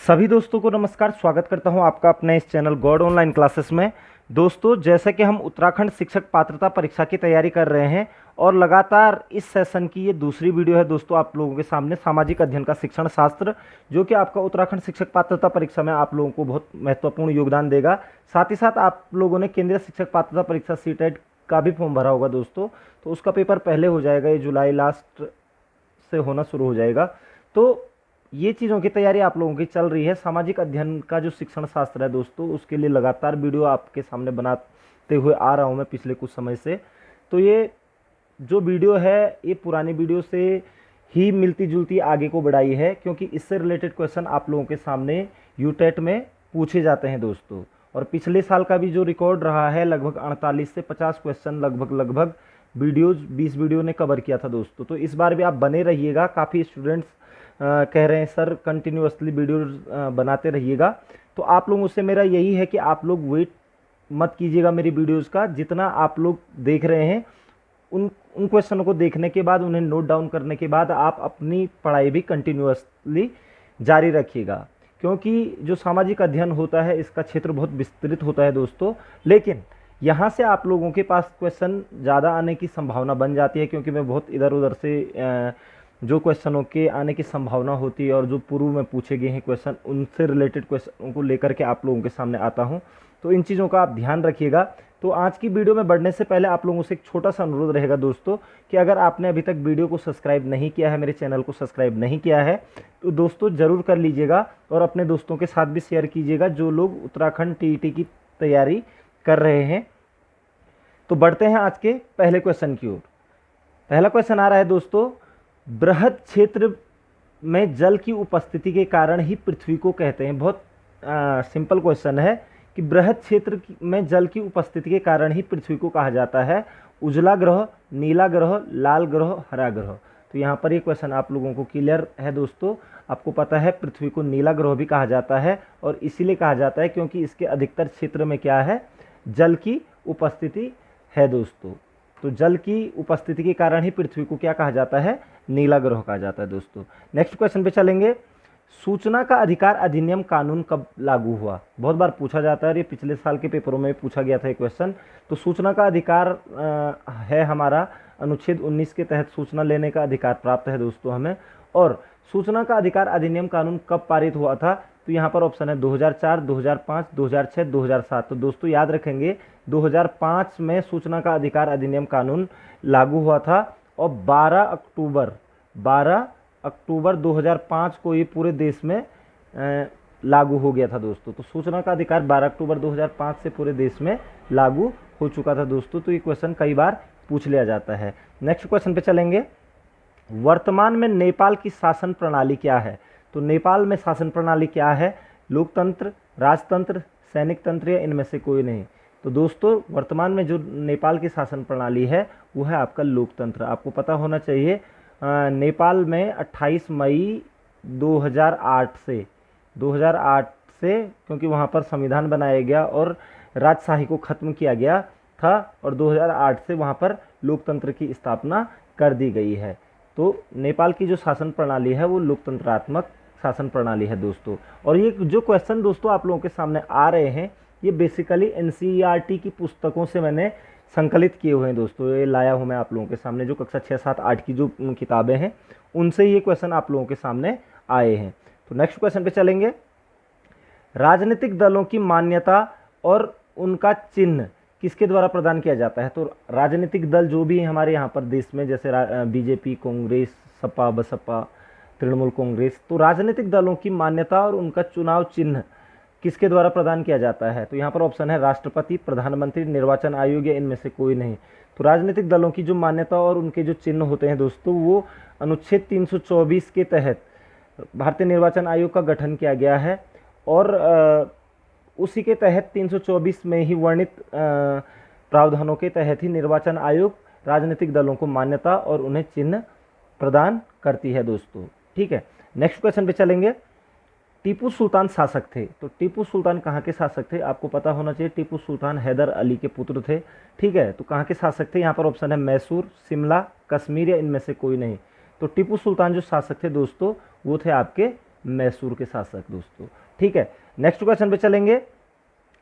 सभी दोस्तों को नमस्कार। स्वागत करता हूं आपका अपने इस चैनल गॉड ऑनलाइन क्लासेस में। दोस्तों, जैसे कि हम उत्तराखंड शिक्षक पात्रता परीक्षा की तैयारी कर रहे हैं और लगातार इस सेशन की ये दूसरी वीडियो है दोस्तों आप लोगों के सामने, सामाजिक अध्ययन का शिक्षण शास्त्र, जो कि आपका उत्तराखंड शिक्षक पात्रता परीक्षा में आप लोगों को बहुत महत्वपूर्ण योगदान देगा। साथ ही साथ आप लोगों ने केंद्रीय शिक्षक पात्रता परीक्षा सीटेट का भी फॉर्म भरा होगा दोस्तों, तो उसका पेपर पहले हो जाएगा, ये जुलाई लास्ट से होना शुरू हो जाएगा। तो ये चीज़ों की तैयारी आप लोगों की चल रही है। सामाजिक अध्ययन का जो शिक्षण शास्त्र है दोस्तों, उसके लिए लगातार वीडियो आपके सामने बनाते हुए आ रहा हूँ मैं पिछले कुछ समय से। तो ये जो वीडियो है ये पुरानी वीडियो से ही मिलती जुलती आगे को बढ़ाई है, क्योंकि इससे रिलेटेड क्वेश्चन आप लोगों के सामने यूटेट में पूछे जाते हैं दोस्तों। और पिछले साल का भी जो रिकॉर्ड रहा है, लगभग 48 से 50 क्वेश्चन लगभग वीडियोज 20 वीडियो ने कवर किया था दोस्तों। तो इस बार भी आप बने रहिएगा। काफ़ी स्टूडेंट्स कह रहे हैं सर कंटिन्यूअसली वीडियो बनाते रहिएगा। तो आप लोगों से मेरा यही है कि आप लोग वेट मत कीजिएगा मेरी वीडियोस का। जितना आप लोग देख रहे हैं उन क्वेश्चनों को देखने के बाद, उन्हें नोट डाउन करने के बाद आप अपनी पढ़ाई भी कंटिन्यूअसली जारी रखिएगा, क्योंकि जो सामाजिक अध्ययन होता है इसका क्षेत्र बहुत विस्तृत होता है दोस्तों। लेकिन यहाँ से आप लोगों के पास क्वेश्चन ज़्यादा आने की संभावना बन जाती है, क्योंकि मैं बहुत इधर उधर से जो क्वेश्चनों के आने की संभावना होती है और जो पूर्व में पूछे गए हैं क्वेश्चन, उनसे रिलेटेड क्वेश्चनों को लेकर के आप लोगों के सामने आता हूं। तो इन चीज़ों का आप ध्यान रखिएगा। तो आज की वीडियो में बढ़ने से पहले आप लोगों से एक छोटा सा अनुरोध रहेगा दोस्तों, कि अगर आपने अभी तक वीडियो को सब्सक्राइब नहीं किया है, मेरे चैनल को सब्सक्राइब नहीं किया है, तो दोस्तों ज़रूर कर लीजिएगा और अपने दोस्तों के साथ भी शेयर कीजिएगा जो लोग उत्तराखंड टीईटी की तैयारी कर रहे हैं। तो बढ़ते हैं आज के पहले क्वेश्चन की ओर। पहला क्वेश्चन आ रहा है दोस्तों, बृहद क्षेत्र में जल की उपस्थिति के कारण ही पृथ्वी को कहते हैं। बहुत सिंपल क्वेश्चन है कि बृहद क्षेत्र में जल की उपस्थिति के कारण ही पृथ्वी को कहा जाता है उजला ग्रह, नीला ग्रह, लाल ग्रह, हरा ग्रह। तो यहाँ पर ये क्वेश्चन आप लोगों को क्लियर है दोस्तों। आपको पता है पृथ्वी को नीला ग्रह भी कहा जाता है, और इसीलिए कहा जाता है क्योंकि इसके अधिकतर क्षेत्र में क्या है, जल की उपस्थिति है दोस्तों। तो जल की उपस्थिति के कारण ही पृथ्वी को क्या कहा जाता है, नीला ग्रह कहा जाता है दोस्तों। नेक्स्ट क्वेश्चन पे चलेंगे। सूचना का अधिकार अधिनियम कानून कब लागू हुआ? बहुत बार पूछा जाता है, ये पिछले साल के पेपरों में पूछा गया था ये क्वेश्चन। तो सूचना का अधिकार है हमारा, अनुच्छेद 19 के तहत सूचना लेने का अधिकार प्राप्त है दोस्तों हमें। और सूचना का अधिकार अधिनियम कानून कब पारित हुआ था? तो यहाँ पर ऑप्शन है 2004, 2005, 2006, 2007। तो दोस्तों याद रखेंगे 2005 में सूचना का अधिकार अधिनियम कानून लागू हुआ था, और 12 अक्टूबर 2005 को ये पूरे देश में लागू हो गया था दोस्तों। तो सूचना का अधिकार 12 अक्टूबर 2005 से पूरे देश में लागू हो चुका था दोस्तों। तो ये क्वेश्चन कई बार पूछ लिया जाता है। नेक्स्ट क्वेश्चन पे चलेंगे। वर्तमान में नेपाल की शासन प्रणाली क्या है? तो नेपाल में शासन प्रणाली क्या है? लोकतंत्र, राजतंत्र, सैनिक तंत्र, या इनमें से कोई नहीं? तो दोस्तों वर्तमान में जो नेपाल की शासन प्रणाली है वो है आपका लोकतंत्र। आपको पता होना चाहिए नेपाल में 28 मई 2008 से क्योंकि वहाँ पर संविधान बनाया गया और राजशाही को ख़त्म किया गया था, और 2008 से वहाँ पर लोकतंत्र की स्थापना कर दी गई है। तो नेपाल की जो शासन प्रणाली है वो लोकतंत्रात्मक शासन प्रणाली है दोस्तों। और ये जो क्वेश्चन दोस्तों आप लोगों के सामने आ रहे हैं, ये बेसिकली एनसीईआरटी की पुस्तकों से मैंने संकलित किए हुए हैं दोस्तों। ये लाया हूँ मैं आप लोगों के सामने, जो कक्षा 6, 7, 8 की जो किताबें हैं उनसे ये क्वेश्चन आप लोगों के सामने आए हैं। तो नेक्स्ट क्वेश्चन पे चलेंगे। राजनीतिक दलों की मान्यता और उनका चिन्ह किसके द्वारा प्रदान किया जाता है? तो राजनीतिक दल जो भी हमारे यहाँ पर देश में, जैसे बीजेपी, कांग्रेस, सपा, बसपा, तृणमूल कांग्रेस, तो राजनीतिक दलों की मान्यता और उनका चुनाव चिन्ह किसके द्वारा प्रदान किया जाता है? तो यहाँ पर ऑप्शन है राष्ट्रपति, प्रधानमंत्री, निर्वाचन आयोग, या इनमें से कोई नहीं? तो राजनीतिक दलों की जो मान्यता और उनके जो चिन्ह होते हैं दोस्तों, वो अनुच्छेद 324 के तहत भारतीय निर्वाचन आयोग का गठन किया गया है, और उसी के तहत 324 में ही वर्णित प्रावधानों के तहत ही निर्वाचन आयोग राजनीतिक दलों को मान्यता और उन्हें चिन्ह प्रदान करती है दोस्तों। ठीक है, नेक्स्ट क्वेश्चन पे चलेंगे। टीपू सुल्तान शासक थे, तो टीपू सुल्तान कहाँ के शासक थे? आपको पता होना चाहिए टीपू सुल्तान हैदर अली के पुत्र थे। ठीक है, तो कहाँ के शासक थे? यहाँ पर ऑप्शन है मैसूर, शिमला, कश्मीर, या इनमें से कोई नहीं? तो टीपू सुल्तान जो शासक थे दोस्तों वो थे आपके मैसूर के शासक दोस्तों। ठीक है, नेक्स्ट क्वेश्चन पे चलेंगे।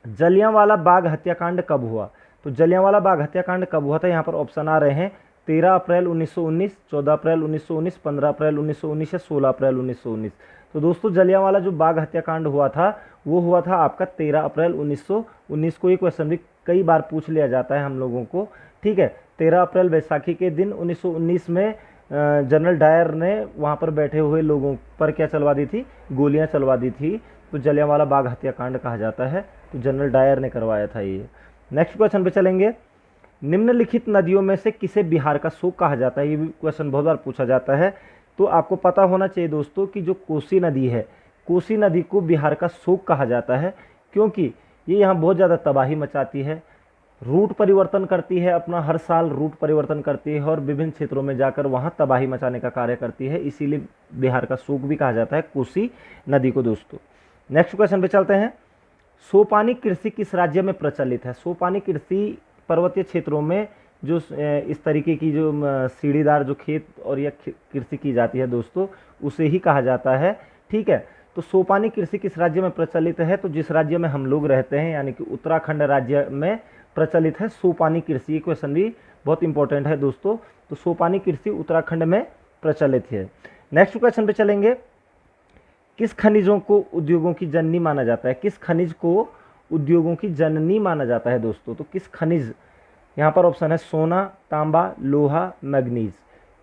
जलियांवाला बाग हत्याकांड कब हुआ? तो जलियांवाला बाग हत्याकांड कब हुआ था? यहाँ पर ऑप्शन आ रहे हैं 13 अप्रैल 1919, 14 अप्रैल 1919, 15 अप्रैल 1919 या 16 अप्रैल 1919। तो दोस्तों जलियांवाला जो बाग हत्याकांड हुआ था वो हुआ था आपका 13 अप्रैल 1919 को। ये क्वेश्चन भी कई बार पूछ लिया जाता है हम लोगों को। ठीक है, 13 अप्रैल बैसाखी के दिन 1919 में जनरल डायर ने वहाँ पर बैठे हुए लोगों पर क्या चलवा दी थी? गोलियाँ चलवा दी थी। तो जलियांवाला बाग हत्याकांड कहा जाता है। तो जनरल डायर ने करवाया था ये। नेक्स्ट क्वेश्चन पे चलेंगे। निम्नलिखित नदियों में से किसे बिहार का शोक कहा जाता है? ये भी क्वेश्चन बहुत बार पूछा जाता है। तो आपको पता होना चाहिए दोस्तों कि जो कोसी नदी है, कोसी नदी को बिहार का शोक कहा जाता है, क्योंकि ये यहाँ बहुत ज़्यादा तबाही मचाती है, रूट परिवर्तन करती है, अपना हर साल रूट परिवर्तन करती है और विभिन्न क्षेत्रों में जाकर वहाँ तबाही मचाने का कार्य करती है। इसीलिए बिहार का शोक भी कहा जाता है कोसी नदी को दोस्तों। नेक्स्ट क्वेश्चन पे चलते हैं। सोपानी कृषि किस राज्य में प्रचलित है? सोपानी कृषि पर्वतीय क्षेत्रों में जो इस तरीके की जो सीढ़ीदार जो खेत और यह कृषि की जाती है दोस्तों, उसे ही कहा जाता है। ठीक है, तो सोपानी कृषि किस राज्य में प्रचलित है? तो जिस राज्य में हम लोग रहते हैं यानी कि उत्तराखंड राज्य में प्रचलित है सोपानी कृषि। ये क्वेश्चन भी बहुत इंपॉर्टेंट है दोस्तों। तो सोपानी कृषि उत्तराखंड में प्रचलित है। नेक्स्ट क्वेश्चन पे चलेंगे। किस खनिजों को उद्योगों की जननी माना जाता है? किस खनिज को उद्योगों की जननी माना जाता है दोस्तों? तो किस खनिज? यहाँ पर ऑप्शन है सोना, तांबा, लोहा, मैग्नीज।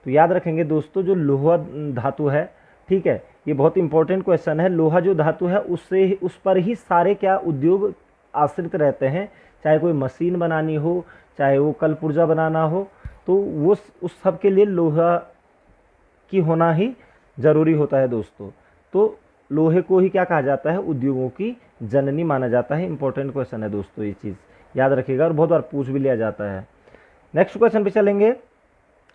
तो याद रखेंगे दोस्तों जो लोहा धातु है, ठीक है, ये बहुत इंपॉर्टेंट क्वेश्चन है। लोहा जो धातु है उससे उस पर ही सारे क्या उद्योग आश्रित रहते हैं, चाहे कोई मशीन बनानी हो, चाहे वो कल पुर्जा बनाना हो, तो वो उस सब के लिए लोहा की होना ही जरूरी होता है दोस्तों। तो लोहे को ही क्या कहा जाता है? उद्योगों की जननी माना जाता है। इंपॉर्टेंट क्वेश्चन है दोस्तों, ये चीज़ याद रखिएगा और बहुत बार पूछ भी लिया जाता है। नेक्स्ट क्वेश्चन पे चलेंगे।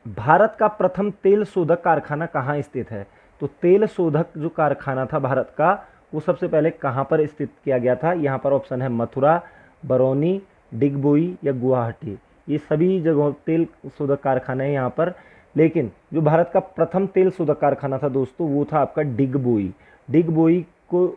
भारत का प्रथम तेल शोधक कारखाना कहाँ स्थित है? तो तेल शोधक जो कारखाना था भारत का, वो सबसे पहले कहाँ पर स्थित किया गया था? यहाँ पर ऑप्शन है मथुरा, बरौनी, डिगबोई या गुवाहाटी। ये सभी जगहों तेल शोधक कारखाने हैं यहाँ पर। लेकिन जो भारत का प्रथम तेल शोधक कारखाना था दोस्तों वो था आपका डिगबोई। डिगबोई को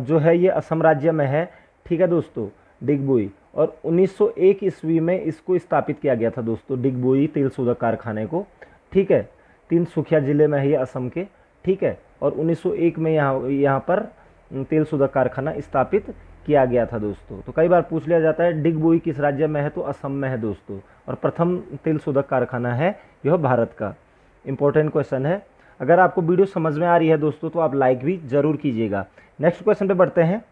जो है ये असम राज्य में है। ठीक है दोस्तों, डिगबोई। और 1901 ईस्वी में इसको स्थापित किया गया था दोस्तों, डिगबोई तेल शोधक कारखाने को। ठीक है, तिनसुकिया जिले में है ये असम के। ठीक है, और 1901 में यहाँ पर तेल शोधक कारखाना स्थापित किया गया था दोस्तों। तो कई बार पूछ लिया जाता है डिगबोई किस राज्य में है? तो असम में है दोस्तों। और प्रथम तेल शोधक कारखाना है यह भारत का। इंपॉर्टेंट क्वेश्चन है। अगर आपको वीडियो समझ में आ रही है दोस्तों तो आप लाइक भी जरूर कीजिएगा। नेक्स्ट क्वेश्चन पे बढ़ते हैं।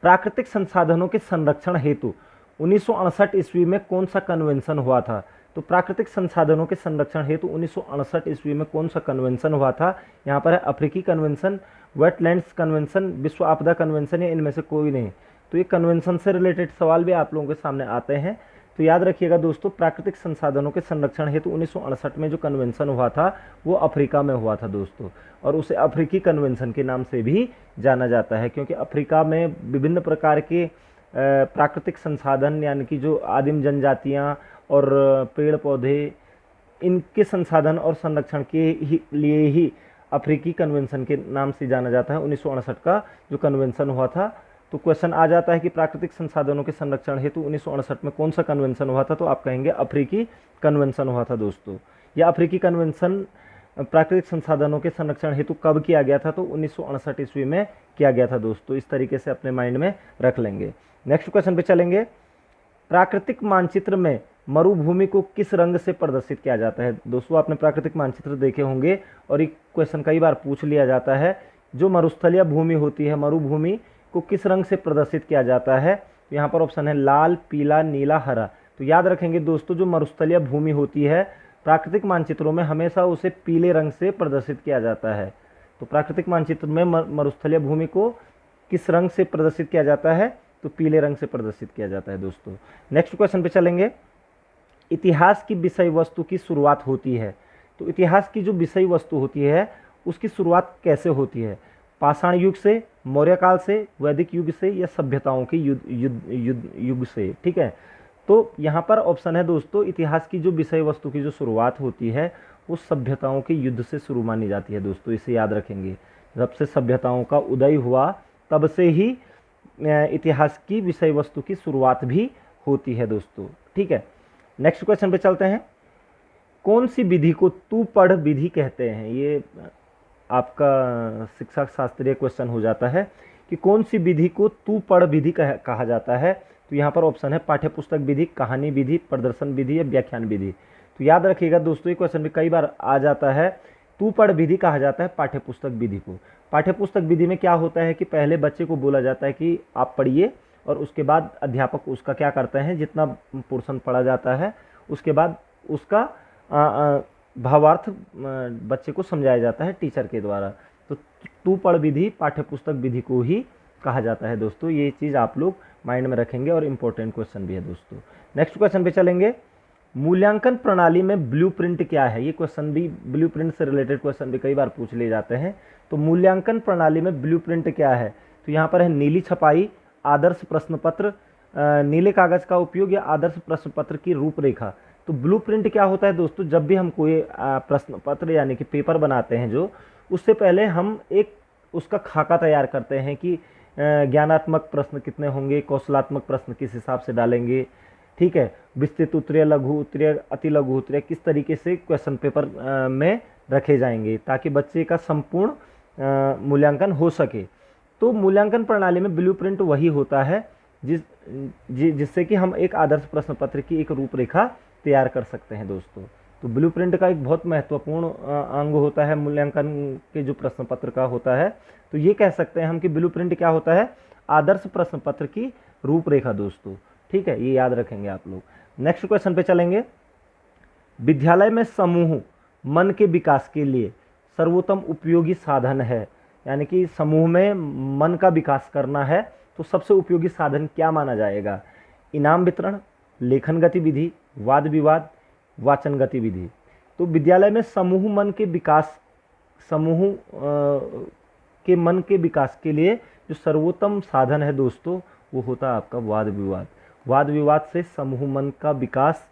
प्राकृतिक संसाधनों के संरक्षण हेतु 1968 ईस्वी में कौन सा कन्वेंशन हुआ था? तो प्राकृतिक संसाधनों के संरक्षण हेतु 1968 ईस्वी में कौन सा कन्वेंशन हुआ था? यहाँ पर है अफ्रीकी कन्वेंशन, वेटलैंड्स कन्वेंशन, विश्व आपदा कन्वेंशन या इनमें से कोई नहीं। तो ये कन्वेंशन से रिलेटेड सवाल भी आप लोगों के सामने आते हैं। तो याद रखिएगा दोस्तों, प्राकृतिक संसाधनों के संरक्षण हेतु 1968 में जो कन्वेंशन हुआ था वो अफ्रीका में हुआ था दोस्तों। और उसे अफ्रीकी कन्वेंशन के नाम से भी जाना जाता है, क्योंकि अफ्रीका में विभिन्न प्रकार के प्राकृतिक संसाधन यानी कि जो आदिम जनजातियाँ और पेड़ पौधे, इनके संसाधन और संरक्षण के लिए ही अफ्रीकी कन्वेंशन के नाम से जाना जाता है। 1968 का जो कन्वेंशन हुआ था। तो क्वेश्चन आ जाता है कि प्राकृतिक संसाधनों के संरक्षण हेतु 1968 में कौन सा कन्वेंशन हुआ था? तो आप कहेंगे अफ्रीकी कन्वेंशन हुआ था दोस्तों। यह अफ्रीकी कन्वेंशन प्राकृतिक संसाधनों के संरक्षण हेतु कब किया गया था? तो 1968 ईस्वी में किया गया था दोस्तों। इस तरीके से अपने माइंड में रख लेंगे। नेक्स्ट क्वेश्चन पे चलेंगे। प्राकृतिक मानचित्र में मरुभूमि को किस रंग से प्रदर्शित किया जाता है? दोस्तों आपने प्राकृतिक मानचित्र देखे होंगे और एक क्वेश्चन कई बार पूछ लिया जाता है, जो मरुस्थलीय भूमि होती है, मरुभूमि को किस रंग से प्रदर्शित किया जाता है? तो यहाँ पर ऑप्शन है लाल, पीला, नीला, हरा। तो याद रखेंगे दोस्तों, जो मरुस्थलीय भूमि होती है प्राकृतिक मानचित्रों में हमेशा उसे पीले रंग से प्रदर्शित किया जाता है। तो प्राकृतिक मानचित्र में मरुस्थलीय भूमि को किस रंग से प्रदर्शित किया जाता है? तो पीले रंग से प्रदर्शित किया जाता है दोस्तों। नेक्स्ट क्वेश्चन पे चलेंगे। इतिहास की विषय वस्तु की शुरुआत होती है। तो इतिहास की जो विषय वस्तु होती है उसकी शुरुआत कैसे होती है? पाषाण युग से, मौर्य काल से, वैदिक युग से या सभ्यताओं के युग से? ठीक है, तो यहाँ पर ऑप्शन है दोस्तों, इतिहास की जो विषय वस्तु की जो शुरुआत होती है वो सभ्यताओं के युद्ध से शुरू मानी जाती है दोस्तों। इसे याद रखेंगे। जब से सभ्यताओं का उदय हुआ तब से ही इतिहास की विषय वस्तु की शुरुआत भी होती है दोस्तों। ठीक है, नेक्स्ट क्वेश्चन पे चलते हैं। कौन सी विधि को तू पढ़ विधि कहते हैं? ये आपका शिक्षा शास्त्रीय क्वेश्चन हो जाता है कि कौन सी विधि को तू पढ़ विधि कहा जाता है। तो यहाँ पर ऑप्शन है पाठ्य पुस्तक विधि, कहानी विधि, प्रदर्शन विधि या व्याख्यान विधि। तो याद रखिएगा दोस्तों, ये क्वेश्चन भी कई बार आ जाता है। तू पढ़ विधि कहा जाता है पाठ्य पुस्तक विधि को। पाठ्य पुस्तक विधि में क्या होता है कि पहले बच्चे को बोला जाता है कि आप पढ़िए, और उसके बाद अध्यापक उसका क्या करते हैं, जितना पोर्शन पढ़ा जाता है उसके बाद उसका भावार्थ बच्चे को समझाया जाता है टीचर के द्वारा। तो तू पढ़ विधि पाठ्य पुस्तक विधि को ही कहा जाता है दोस्तों। ये चीज़ आप लोग माइंड में रखेंगे और इम्पोर्टेंट क्वेश्चन भी है दोस्तों। नेक्स्ट क्वेश्चन पे चलेंगे। मूल्यांकन प्रणाली में ब्लूप्रिंट क्या है? ये क्वेश्चन भी, ब्लूप्रिंट से रिलेटेड क्वेश्चन भी कई बार पूछ लिए जाते हैं। तो मूल्यांकन प्रणाली में ब्लूप्रिंट क्या है? तो यहाँ पर है नीली छपाई, आदर्श प्रश्न पत्र, नीले कागज का उपयोग या आदर्श प्रश्न पत्र की रूपरेखा। तो ब्लूप्रिंट क्या होता है दोस्तों? जब भी हम कोई प्रश्न पत्र यानी कि पेपर बनाते हैं जो, उससे पहले हम एक उसका खाका तैयार करते हैं कि ज्ञानात्मक प्रश्न कितने होंगे, कौशलात्मक प्रश्न किस हिसाब से डालेंगे, ठीक है, विस्तृत उत्तरीय, लघु उत्तरीय, अति लघु उत्तरीय, किस तरीके से क्वेश्चन पेपर में रखे जाएंगे ताकि बच्चे का संपूर्ण मूल्यांकन हो सके। तो मूल्यांकन प्रणाली में ब्लूप्रिंट वही होता है जिससे कि हम एक आदर्श प्रश्न पत्र की एक रूपरेखा तैयार कर सकते हैं दोस्तों। तो ब्लूप्रिंट का एक बहुत महत्वपूर्ण अंग होता है मूल्यांकन के जो प्रश्न पत्र का होता है। तो ये कह सकते हैं हम कि ब्लूप्रिंट क्या होता है? आदर्श प्रश्न पत्र की रूपरेखा दोस्तों। ठीक है, ये याद रखेंगे आप लोग। नेक्स्ट क्वेश्चन पे चलेंगे। विद्यालय में समूह मन के विकास के लिए सर्वोत्तम उपयोगी साधन है, यानी कि समूह में मन का विकास करना है तो सबसे उपयोगी साधन क्या माना जाएगा? इनाम वितरण, लेखन गतिविधि, वाद विवाद, वाचन गतिविधि। तो विद्यालय में समूह मन के विकास, समूह के मन के विकास के लिए जो सर्वोत्तम साधन है दोस्तों वो होता है आपका वाद विवाद। वाद विवाद से समूह मन का विकास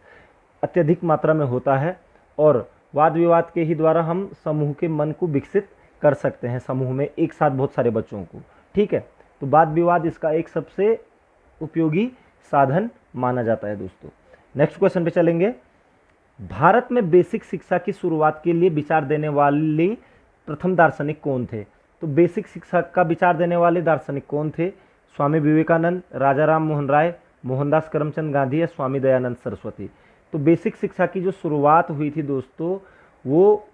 अत्यधिक मात्रा में होता है और वाद विवाद के ही द्वारा हम समूह के मन को विकसित कर सकते हैं, समूह में एक साथ बहुत सारे बच्चों को। ठीक है, तो वाद विवाद इसका एक सबसे उपयोगी साधन माना जाता है दोस्तों। नेक्स्ट क्वेश्चन पे चलेंगे। भारत में बेसिक शिक्षा की शुरुआत के लिए विचार देने वाले प्रथम दार्शनिक कौन थे? तो बेसिक शिक्षा का विचार देने वाले दार्शनिक कौन थे? स्वामी विवेकानंद, राजा राम मोहन राय, मोहनदास करमचंद गांधी या स्वामी दयानंद सरस्वती। तो बेसिक शिक्षा की जो शुरुआत हुई थी दोस्तों, वो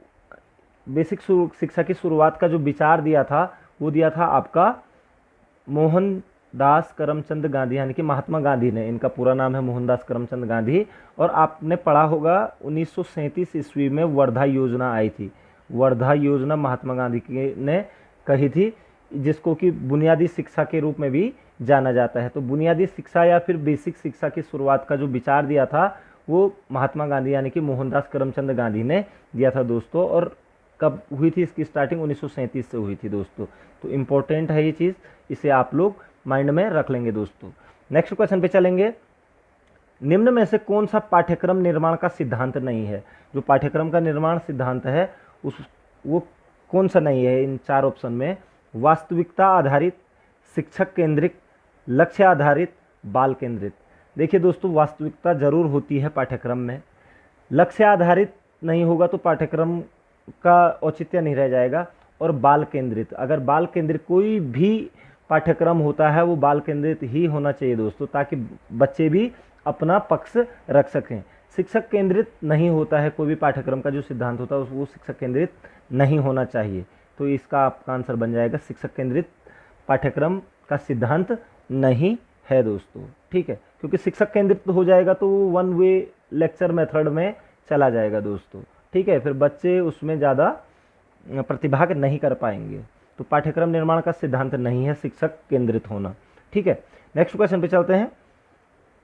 बेसिक शिक्षा की शुरुआत का जो विचार दिया था वो दिया था आपका मोहनदास करमचंद गांधी, यानी कि महात्मा गांधी ने। इनका पूरा नाम है मोहनदास करमचंद गांधी। और आपने पढ़ा होगा 1937 ईस्वी में वर्धा योजना आई थी। वर्धा योजना महात्मा गांधी ने कही थी, जिसको कि बुनियादी शिक्षा के रूप में भी जाना जाता है। तो बुनियादी शिक्षा या फिर बेसिक शिक्षा की शुरुआत का जो विचार दिया था वो महात्मा गांधी यानी कि मोहनदास करमचंद गांधी ने दिया था दोस्तों। और कब हुई थी इसकी स्टार्टिंग? 1937 से हुई थी दोस्तों। तो इम्पोर्टेंट है ये चीज़, इसे आप लोग माइंड में रख लेंगे दोस्तों। नेक्स्ट क्वेश्चन पे चलेंगे। निम्न में से कौन सा पाठ्यक्रम निर्माण का सिद्धांत नहीं है? जो पाठ्यक्रम का निर्माण सिद्धांत है वो कौन सा नहीं है इन चार ऑप्शन में? वास्तविकता आधारित, शिक्षक केंद्रित, लक्ष्य आधारित, बाल केंद्रित। देखिए दोस्तों, वास्तविकता जरूर होती है पाठ्यक्रम में, लक्ष्य आधारित नहीं होगा तो पाठ्यक्रम का औचित्य नहीं रह जाएगा, और बाल केंद्रित, अगर बाल केंद्रित कोई भी पाठ्यक्रम होता है वो बाल केंद्रित ही होना चाहिए दोस्तों, ताकि बच्चे भी अपना पक्ष रख सकें। शिक्षक केंद्रित नहीं होता है कोई भी पाठ्यक्रम का जो सिद्धांत होता है वो शिक्षक केंद्रित नहीं होना चाहिए। तो इसका आपका आंसर बन जाएगा शिक्षक केंद्रित पाठ्यक्रम का सिद्धांत नहीं है दोस्तों। ठीक है, क्योंकि शिक्षक केंद्रित हो जाएगा तो वो वन वे लेक्चर मेथड में चला जाएगा दोस्तों। ठीक है, फिर बच्चे उसमें ज़्यादा प्रतिभाग नहीं कर पाएंगे। तो पाठ्यक्रम निर्माण का सिद्धांत नहीं है शिक्षक केंद्रित होना। ठीक है, नेक्स्ट क्वेश्चन पे चलते हैं।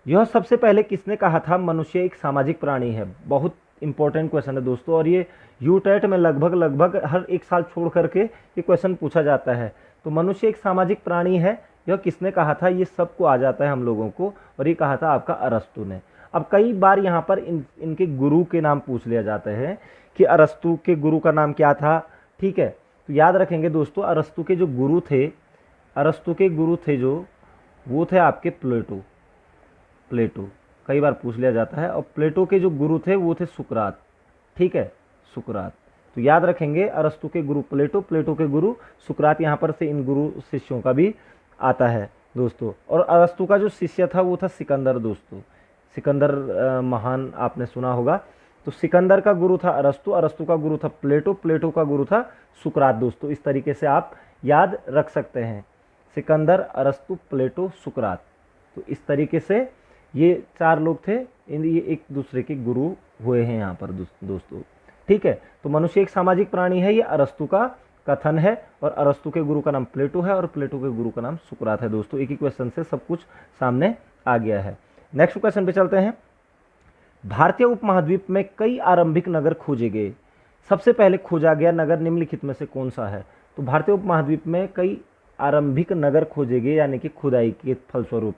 यह सबसे पहले किसने कहा था मनुष्य एक सामाजिक प्राणी है? बहुत इंपॉर्टेंट क्वेश्चन है दोस्तों, और ये यूटेट में लगभग हर एक साल छोड़ करके ये क्वेश्चन पूछा जाता है। तो मनुष्य एक सामाजिक प्राणी है, यह किसने कहा था? ये सबको आ जाता है हम लोगों को, और ये कहा था आपका अरस्तु ने। अब कई बार यहाँ पर इनके गुरु के नाम पूछ लिया जाते हैं कि अरस्तु के गुरु का नाम क्या था। ठीक है, तो याद रखेंगे दोस्तों, अरस्तु के जो गुरु थे, अरस्तु के गुरु थे जो, वो थे आपके प्लेटो। प्लेटो कई बार पूछ लिया जाता है। और प्लेटो के जो गुरु थे वो थे सुकरात। ठीक है, सुकरात। तो याद रखेंगे, अरस्तु के गुरु प्लेटो, प्लेटो के गुरु सुकरात। यहाँ पर से इन गुरु शिष्यों का भी आता है दोस्तों। और अरस्तु का जो शिष्य था वो था सिकंदर दोस्तों। सिकंदर महान आपने सुना होगा। तो सिकंदर का गुरु था अरस्तु, अरस्तु का गुरु था प्लेटो, प्लेटो का गुरु था सुकरात दोस्तों। इस तरीके से आप याद रख सकते हैं, सिकंदर, अरस्तु, प्लेटो, सुकरात। तो इस तरीके से ये 4 लोग थे, ये एक दूसरे के गुरु हुए हैं यहाँ पर दोस्तों। ठीक है, तो मनुष्य एक सामाजिक प्राणी है, ये अरस्तु का कथन है। और अरस्तु के गुरु का नाम प्लेटो है और प्लेटो के गुरु का नाम सुकरात है दोस्तों। एक ही क्वेश्चन से सब कुछ सामने आ गया है। नेक्स्ट क्वेश्चन पे चलते हैं। भारतीय उपमहाद्वीप में कई आरंभिक नगर खोजे गए। सबसे पहले खोजा गया नगर निम्नलिखित में से कौन सा है? तो भारतीय उपमहाद्वीप में कई आरंभिक नगर खोजे गए, यानी कि खुदाई के फलस्वरूप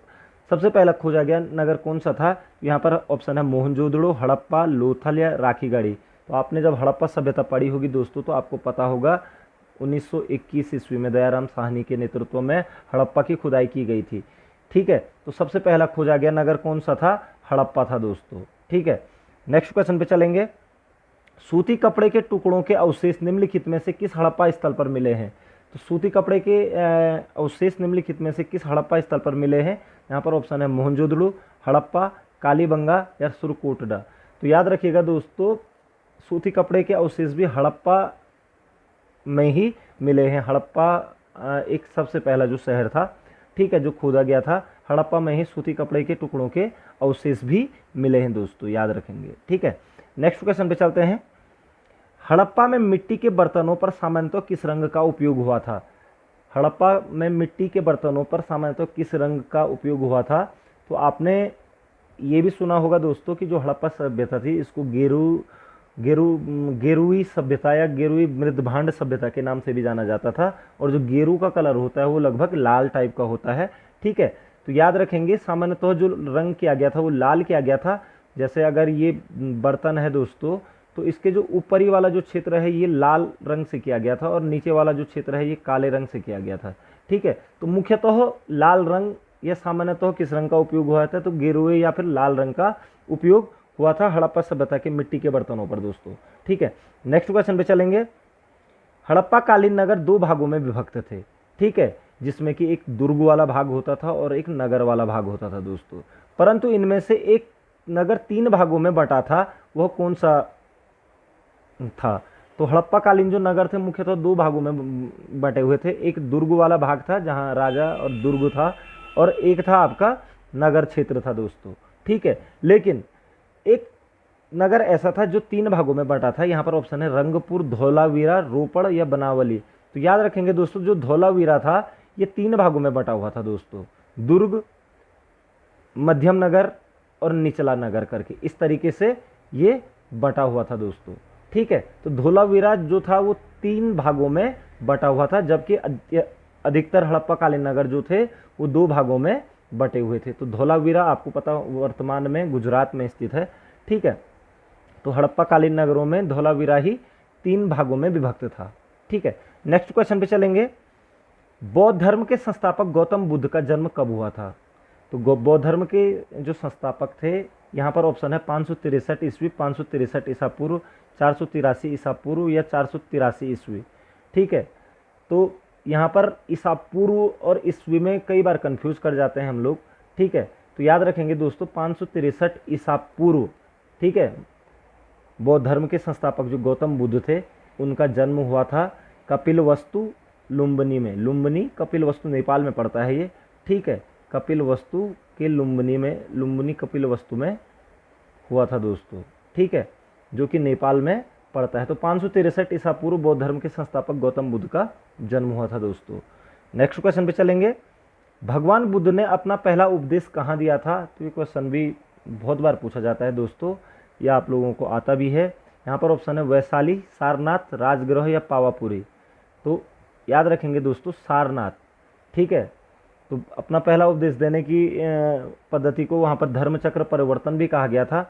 सबसे पहला खोजा गया नगर कौन सा था? यहाँ पर ऑप्शन है मोहनजोदड़ो, हड़प्पा, लोथल या राखीगढ़ी। तो आपने जब हड़प्पा सभ्यता पढ़ी होगी दोस्तों तो आपको पता होगा 1921 ईस्वी में दयाराम साहनी के नेतृत्व में हड़प्पा की खुदाई की गई थी। ठीक है, तो सबसे पहला खोजा गया नगर कौन सा था? हड़प्पा था दोस्तों। ठीक है, नेक्स्ट क्वेश्चन पे चलेंगे। सूती कपड़े के टुकड़ों के अवशेष निम्नलिखित में से किस हड़प्पा स्थल पर मिले हैं? तो सूती कपड़े के अवशेष निम्नलिखित में से किस हड़प्पा स्थल पर मिले हैं? यहाँ पर ऑप्शन है मोहनजोदड़ो, हड़प्पा, कालीबंगा या सुरकोटडा। तो याद रखिएगा दोस्तों, सूती कपड़े के अवशेष भी हड़प्पा में ही मिले हैं। हड़प्पा एक सबसे पहला जो शहर था, ठीक है, जो खोदा गया था, हड़प्पा में ही सूती कपड़े के टुकड़ों के अवशेष भी मिले हैं दोस्तों, याद रखेंगे। ठीक है, नेक्स्ट क्वेश्चन पे चलते हैं। हड़प्पा में मिट्टी के बर्तनों पर सामान्यतः किस रंग का उपयोग हुआ था? हड़प्पा में मिट्टी के बर्तनों पर सामान्यतः किस रंग का उपयोग हुआ था? तो आपने ये भी सुना होगा दोस्तों कि जो हड़प्पा सभ्यता थी इसको गेरुई सभ्यता या गेरुई मृदभांड सभ्यता के नाम से भी जाना जाता था। और जो गेरू का कलर होता है वो लगभग लाल टाइप का होता है। ठीक है, तो याद रखेंगे सामान्यतः जो रंग किया गया था वो लाल किया गया था। जैसे अगर ये बर्तन है दोस्तों तो इसके जो ऊपरी वाला जो क्षेत्र है ये लाल रंग से किया गया था और नीचे वाला जो क्षेत्र है ये काले रंग से किया गया था। ठीक है, तो मुख्यतः लाल रंग या सामान्यतः किस रंग का उपयोग हुआ था? तो गेरुए या फिर लाल रंग का उपयोग हुआ था हड़प्पा सभ्यता के मिट्टी के बर्तनों पर दोस्तों। ठीक है, नेक्स्ट क्वेश्चन पे चलेंगे। हड़प्पा कालीन नगर 2 भागों में विभक्त थे। ठीक है, जिसमें कि एक दुर्ग वाला भाग होता था और एक नगर वाला भाग होता था दोस्तों। परंतु इनमें से एक नगर 3 भागों में बटा था, वह कौन सा था? तो हड़प्पा कालीन जो नगर थे मुख्यतः 2 भागों में बटे हुए थे। एक दुर्ग वाला भाग था जहां राजा और दुर्ग था, और एक था आपका नगर क्षेत्र था दोस्तों। ठीक है, लेकिन एक नगर ऐसा था जो 3 भागों में बटा था। यहाँ पर ऑप्शन है रंगपुर, धौलावीरा, रोपड़ या बनावली। तो याद रखेंगे दोस्तों, जो धौलावीरा था ये 3 भागों में बटा हुआ था दोस्तों, दुर्ग, मध्यम नगर और निचला नगर करके, इस तरीके से ये बटा हुआ था दोस्तों। ठीक है, तो धौलावीरा जो था वो 3 भागों में बटा हुआ था, जबकि अधिकतर हड़प्पा कालीन नगर जो थे वो 2 भागों में बटे हुए थे। तो धौलावीरा आपको पता वर्तमान में गुजरात में स्थित है। ठीक है, तो हड़प्पा कालीन नगरों में धौलावीरा ही 3 भागों में विभक्त था। ठीक है, नेक्स्ट क्वेश्चन पे चलेंगे। बौद्ध धर्म के संस्थापक गौतम बुद्ध का जन्म कब हुआ था? तो बौद्ध धर्म के जो संस्थापक थे, यहाँ पर ऑप्शन है 563 ईस्वी, 563 ईसा पूर्व, 483 ईसा पूर्व या 483 ईस्वी। ठीक है, तो यहाँ पर ईसा पूर्व और ईस्वी में कई बार कंफ्यूज कर जाते हैं हम लोग। ठीक है, तो याद रखेंगे दोस्तों 563 ईसा पूर्व। ठीक है, बौद्ध धर्म के संस्थापक जो गौतम बुद्ध थे उनका जन्म हुआ था कपिलवस्तु लुम्बिनी में। लुम्बिनी कपिलवस्तु नेपाल में पड़ता है ये। ठीक है, कपिलवस्तु के लुम्बिनी में, लुम्बिनी कपिलवस्तु में हुआ था दोस्तों। ठीक है, जो कि नेपाल में पड़ता है। तो 563 ईसा पूर्व बौद्ध धर्म के संस्थापक गौतम बुद्ध का जन्म हुआ था दोस्तों। नेक्स्ट क्वेश्चन पे चलेंगे। भगवान बुद्ध ने अपना पहला उपदेश कहाँ दिया था? तो ये क्वेश्चन भी बहुत बार पूछा जाता है दोस्तों, या आप लोगों को आता भी है। यहाँ पर ऑप्शन है वैशाली, सारनाथ, राजगृह या पावापुरी। तो याद रखेंगे दोस्तों सारनाथ। ठीक है, तो अपना पहला उपदेश देने की पद्धति को वहाँ पर धर्मचक्र परिवर्तन भी कहा गया था।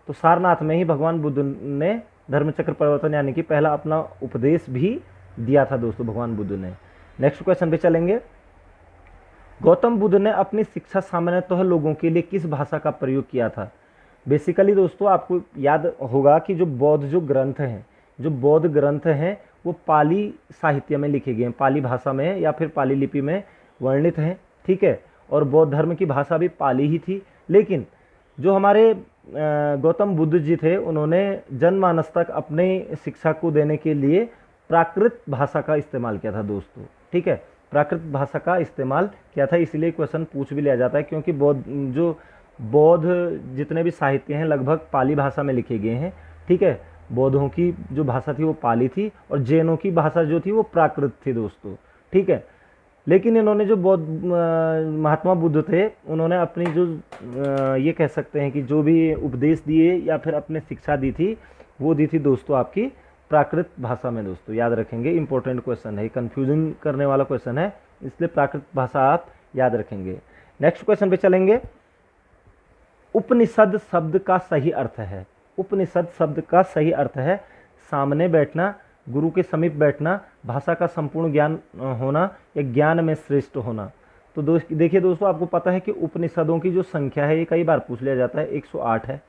तो सारनाथ में ही भगवान बुद्ध ने धर्मचक्र परिवर्तन यानी कि पहला अपना उपदेश भी दिया था दोस्तों भगवान बुद्ध ने। नेक्स्ट क्वेश्चन पे चलेंगे। गौतम बुद्ध ने अपनी शिक्षा सामान्यतः लोगों के लिए किस भाषा का प्रयोग किया था? बेसिकली दोस्तों आपको याद होगा कि जो बौद्ध ग्रंथ हैं वो पाली साहित्य में लिखे गए हैं, पाली भाषा में या फिर पाली लिपि में वर्णित हैं, ठीक है। और बौद्ध धर्म की भाषा भी पाली ही थी। लेकिन जो हमारे गौतम बुद्ध जी थे, उन्होंने जनमानस तक अपने शिक्षा को देने के लिए प्राकृत भाषा का इस्तेमाल किया था दोस्तों, ठीक है। प्राकृत भाषा का इस्तेमाल किया था, इसलिए क्वेश्चन पूछ भी लिया जाता है, क्योंकि बौद्ध जितने भी साहित्य हैं लगभग पाली भाषा में लिखे गए हैं, ठीक है। बौद्धों की जो भाषा थी वो पाली थी और जैनों की भाषा जो थी वो प्राकृत थी दोस्तों, ठीक है। लेकिन इन्होंने जो महात्मा बुद्ध थे, उन्होंने अपनी जो ये कह सकते हैं कि जो भी उपदेश दिए या फिर अपने शिक्षा दी थी, वो दी थी दोस्तों आपकी प्राकृत भाषा में दोस्तों, याद रखेंगे। इंपॉर्टेंट क्वेश्चन है, कंफ्यूजन करने वाला क्वेश्चन है, इसलिए प्राकृत भाषा आप याद रखेंगे। नेक्स्ट क्वेश्चन पे चलेंगे। उपनिषद शब्द का सही अर्थ है, उपनिषद शब्द का सही अर्थ है सामने बैठना, गुरु के समीप बैठना, भाषा का संपूर्ण ज्ञान होना या ज्ञान में श्रेष्ठ होना। तो देखिए दोस्तों, आपको पता है कि उपनिषदों की जो संख्या है ये कई बार पूछ लिया जाता है, 108 है,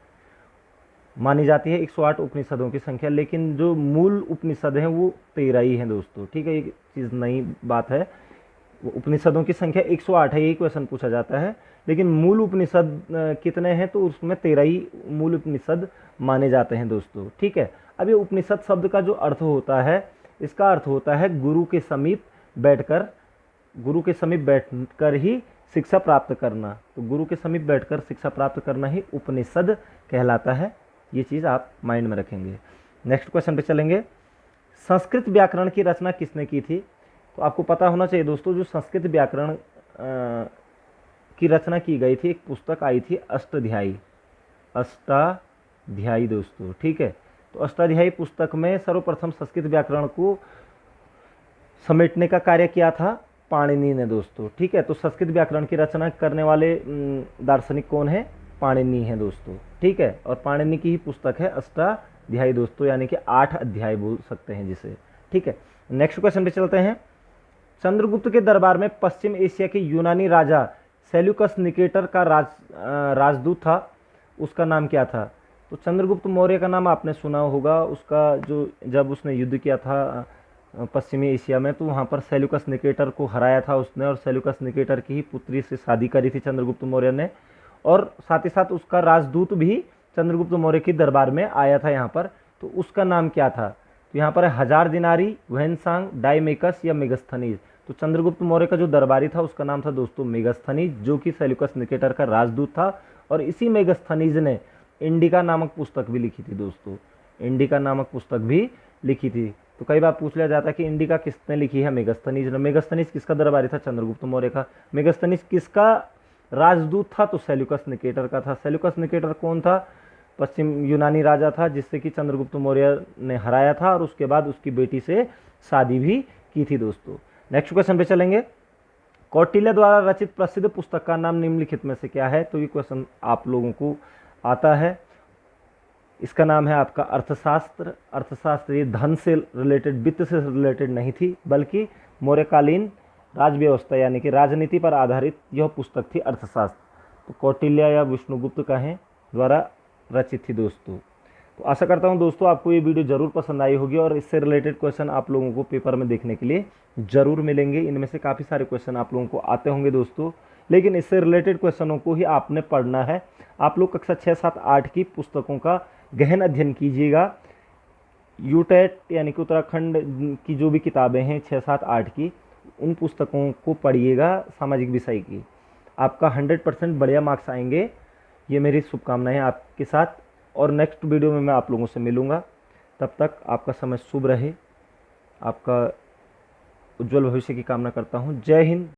मानी जाती है 108 उपनिषदों की संख्या। लेकिन जो मूल उपनिषद हैं वो 13 ही हैं दोस्तों, ठीक है। ये चीज़ नई बात है, उपनिषदों की संख्या 108 है, यही क्वेश्चन पूछा जाता है। लेकिन मूल उपनिषद कितने हैं, तो उसमें 13 ही मूल उपनिषद माने जाते हैं दोस्तों, ठीक है। अब ये उपनिषद शब्द का जो अर्थ होता है, इसका अर्थ होता है गुरु के समीप बैठकर ही शिक्षा प्राप्त करना। तो गुरु के समीप बैठकर शिक्षा प्राप्त करना ही उपनिषद कहलाता है, ये चीज़ आप माइंड में रखेंगे। नेक्स्ट क्वेश्चन पे चलेंगे। संस्कृत व्याकरण की रचना किसने की थी? तो आपको पता होना चाहिए दोस्तों, जो संस्कृत व्याकरण की रचना की गई थी, एक पुस्तक आई थी अष्टाध्यायी दोस्तों, ठीक है। तो अष्टाध्यायी पुस्तक में सर्वप्रथम संस्कृत व्याकरण को समेटने का कार्य किया था पाणिनि ने दोस्तों, ठीक है। तो संस्कृत व्याकरण की रचना करने वाले दार्शनिक कौन है? पाणिनि है दोस्तों, ठीक है। और पाणिनि की ही पुस्तक है अष्टाध्यायी दोस्तों, यानी कि 8 अध्याय बोल सकते हैं जिसे, ठीक है। नेक्स्ट क्वेश्चन पे चलते हैं। चंद्रगुप्त के दरबार में पश्चिम एशिया के यूनानी राजा सेल्यूकस निकेटर का राजदूत था, उसका नाम क्या था? तो चंद्रगुप्त मौर्य का नाम आपने सुना होगा, उसका जो जब उसने युद्ध किया था पश्चिमी एशिया में, तो वहाँ पर सेल्यूकस निकेटर को हराया था उसने, और सेल्यूकस निकेटर की ही पुत्री से शादी करी थी चंद्रगुप्त मौर्य ने। और साथ ही साथ उसका राजदूत भी चंद्रगुप्त मौर्य के दरबार में आया था यहाँ पर, तो उसका नाम क्या था? तो यहाँ पर हजार दिनारी, वहनसांग, डाइमेकस या मेगस्थनीज। तो चंद्रगुप्त मौर्य का जो दरबारी था उसका नाम था दोस्तों मेगस्थनीज, जो कि सेल्यूकस निकेटर का राजदूत था। और इसी मेगस्थनीज ने इंडिका नामक पुस्तक भी लिखी थी दोस्तों, इंडिका नामक पुस्तक भी लिखी थी। तो कई बार पूछ लिया जाता है कि इंडिका किसने लिखी है? मेगस्थनीज ने। मेगस्थनीज किसका दरबारी था? चंद्रगुप्त मौर्य का। मेगस्थनीज किसका राजदूत था? तो सेल्यूकस निकेटर का था। सेल्यूकस निकेटर कौन था? पश्चिम यूनानी राजा था, जिससे कि चंद्रगुप्त मौर्य ने हराया था और उसके बाद उसकी बेटी से शादी भी की थी दोस्तों। नेक्स्ट क्वेश्चन पे चलेंगे। कौटिल्य द्वारा रचित प्रसिद्ध पुस्तक का नाम निम्नलिखित में से क्या है? तो ये क्वेश्चन आप लोगों को आता है, इसका नाम है आपका अर्थशास्त्र। अर्थशास्त्र ये धन से रिलेटेड, वित्त से रिलेटेड नहीं थी, बल्कि मौर्यकालीन राजव्यवस्था यानी कि राजनीति पर आधारित यह पुस्तक थी अर्थशास्त्र। तो कौटिल्य या विष्णुगुप्त कहें द्वारा रचित थी दोस्तों। तो आशा करता हूं दोस्तों आपको ये वीडियो जरूर पसंद आई होगी और इससे रिलेटेड क्वेश्चन आप लोगों को पेपर में देखने के लिए जरूर मिलेंगे। इनमें से काफ़ी सारे क्वेश्चन आप लोगों को आते होंगे दोस्तों, लेकिन इससे रिलेटेड क्वेश्चनों को ही आपने पढ़ना है। आप लोग कक्षा 6, 7, 8 की पुस्तकों का गहन अध्ययन कीजिएगा। यूटेट यानी कि उत्तराखंड की जो भी किताबें हैं 6, 7, 8 की, उन पुस्तकों को पढ़िएगा सामाजिक विषय की। आपका 100% बढ़िया मार्क्स आएंगे, ये मेरी शुभकामनाएं आपके साथ। और नेक्स्ट वीडियो में मैं आप लोगों से मिलूँगा, तब तक आपका समय शुभ रहे, आपका उज्जवल भविष्य की कामना करता हूँ। जय हिंद।